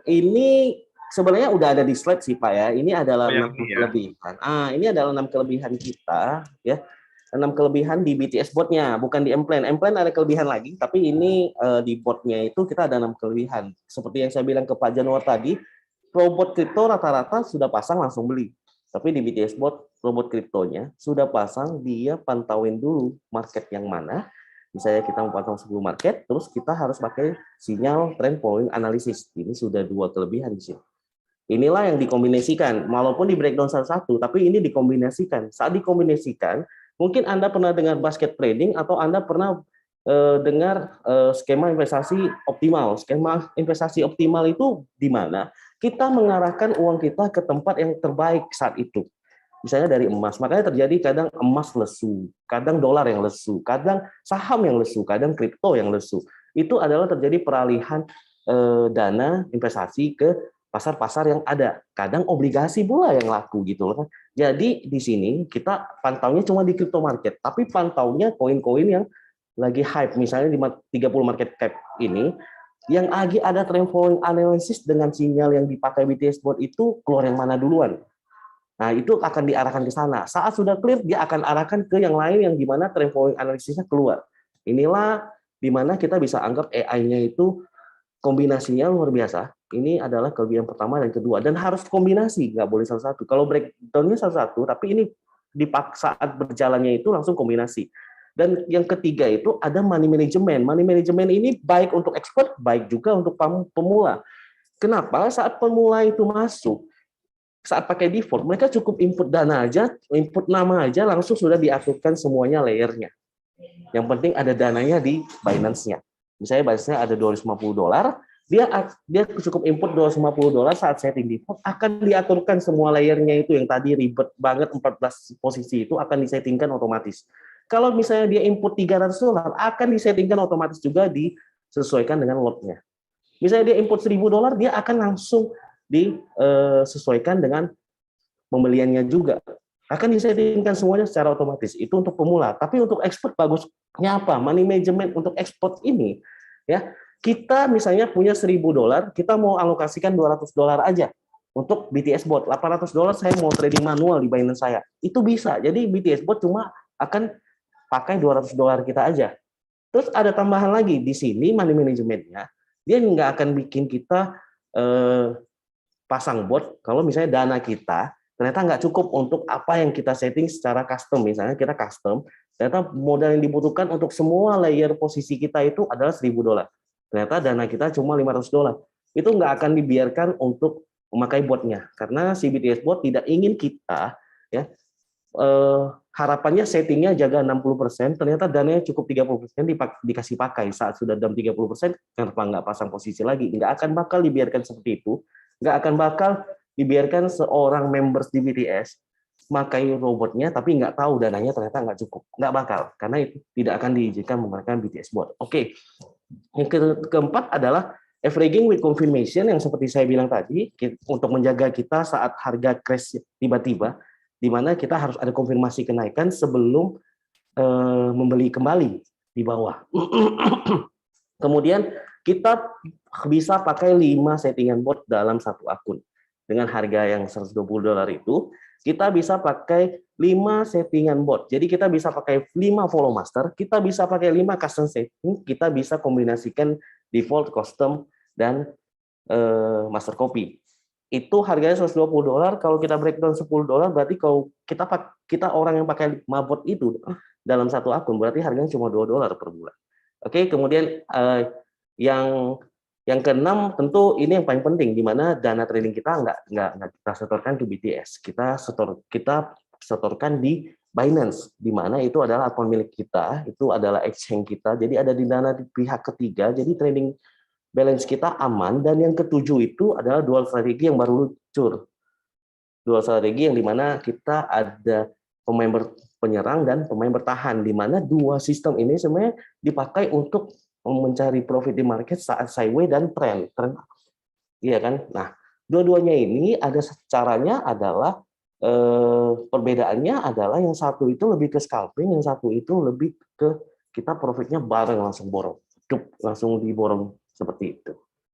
Ini sebenarnya udah ada di slide sih Pak ya. Ini adalah 6 ini ya. kelebihan. Ini adalah 6 kelebihan kita ya. 6 kelebihan di BTS Bot-nya, bukan di M-Plan. M-Plan ada kelebihan lagi, tapi ini di bot-nya itu kita ada 6 kelebihan. Seperti yang saya bilang ke Pak Januar tadi, robot kripto rata-rata sudah pasang langsung beli. Tapi di BTS Bot, robot kriptonya sudah pasang, dia pantauin dulu market yang mana. Misalnya kita memantau 10 market, terus kita harus pakai sinyal trend following analysis. Ini sudah 2 kelebihan di sini. Inilah yang dikombinasikan, walaupun di breakdown satu-satu, tapi ini dikombinasikan. Saat dikombinasikan, mungkin Anda pernah dengar basket trading atau Anda pernah dengar skema investasi optimal. Skema investasi optimal itu di mana kita mengarahkan uang kita ke tempat yang terbaik saat itu. Misalnya dari emas, makanya terjadi kadang emas lesu, kadang dolar yang lesu, kadang saham yang lesu, kadang kripto yang lesu. Itu adalah terjadi peralihan dana investasi ke pasar-pasar yang ada. Kadang obligasi pula yang laku gitu loh. Jadi di sini kita pantaunya cuma di crypto market, tapi pantaunya koin-koin yang lagi hype, misalnya di 30 market cap ini, yang lagi ada trend following analysis dengan sinyal yang dipakai BTS Bot itu keluar yang mana duluan. Nah, itu akan diarahkan ke sana. Saat sudah clear, dia akan arahkan ke yang lain yang dimana trend following analisisnya keluar. Inilah dimana kita bisa anggap AI-nya itu kombinasinya luar biasa. Ini adalah kelebihan pertama dan kedua. Dan harus kombinasi, nggak boleh salah satu. Kalau breakdown-nya salah satu, tapi ini di saat berjalannya itu langsung kombinasi. Dan yang ketiga itu ada money management. Money management ini baik untuk expert, baik juga untuk pemula. Kenapa? Saat pemula itu masuk, saat pakai default, mereka cukup input dana aja, input nama aja, langsung sudah diaturkan semuanya layernya. Yang penting ada dananya di Binance-nya. Misalnya Binance-nya ada $250, dia cukup input $250 saat setting default, akan diaturkan semua layernya itu yang tadi ribet banget 14 posisi itu akan disettingkan otomatis. Kalau misalnya dia input $300, akan disettingkan otomatis juga disesuaikan dengan lot-nya. Misalnya dia input $1.000, dia akan langsung disesuaikan dengan pembeliannya juga. Akan disettingkan semuanya secara otomatis. Itu untuk pemula. Tapi untuk expert bagusnya apa? Money management untuk expert ini, ya kita misalnya punya $1.000, kita mau alokasikan $200 aja untuk BTS Bot. $800 saya mau trading manual di Binance saya. Itu bisa. Jadi BTS Bot cuma akan pakai $200 kita aja. Terus ada tambahan lagi di sini money managementnya, dia nggak akan bikin kita pasang bot kalau misalnya dana kita ternyata nggak cukup untuk apa yang kita setting secara custom. Misalnya kita custom, ternyata modal yang dibutuhkan untuk semua layer posisi kita itu adalah $1.000. Ternyata dana kita cuma $500. Itu nggak akan dibiarkan untuk memakai botnya, karena si BTS Bot tidak ingin kita ya harapannya settingnya jaga 60%, ternyata dananya cukup 30% dikasih pakai. Saat sudah dalam 30%, kenapa nggak pasang posisi lagi? Nggak akan bakal dibiarkan seperti itu. Nggak akan bakal dibiarkan seorang members di BTS pakai robotnya, tapi nggak tahu dananya ternyata nggak cukup. Nggak bakal, karena itu tidak akan diizinkan menggunakan BTS Bot. Oke, yang keempat adalah averaging with confirmation, yang seperti saya bilang tadi, untuk menjaga kita saat harga crash tiba-tiba, di mana kita harus ada konfirmasi kenaikan sebelum membeli kembali di bawah. Kemudian kita bisa pakai 5 settingan bot dalam satu akun. Dengan harga yang $120 itu, kita bisa pakai 5 settingan bot. Jadi kita bisa pakai 5 follow master, kita bisa pakai 5 custom setting, kita bisa kombinasikan default, custom, dan master copy. Itu harganya $120. Kalau kita breakdown $10, berarti kalau kita orang yang pakai 5 bot itu dalam satu akun, berarti harganya cuma $2 per bulan. Oke, kemudian yang keenam tentu ini yang paling penting, di mana dana trading kita nggak kita setorkan ke BTS, kita setorkan di Binance, di mana itu adalah akun milik kita, itu adalah exchange kita, jadi ada di dana di pihak ketiga, jadi trading balance kita aman. Dan yang ketujuh itu adalah dual strategi yang baru luncur. Dual strategi yang dimana kita ada pemain penyerang dan pemain bertahan, di mana dua sistem ini sebenarnya dipakai untuk mencari profit di market saat sideways dan trend. Iya kan? Nah, dua-duanya ini ada caranya adalah perbedaannya adalah yang satu itu lebih ke scalping, yang satu itu lebih ke kita profitnya bareng langsung borong. Langsung diborong seperti itu.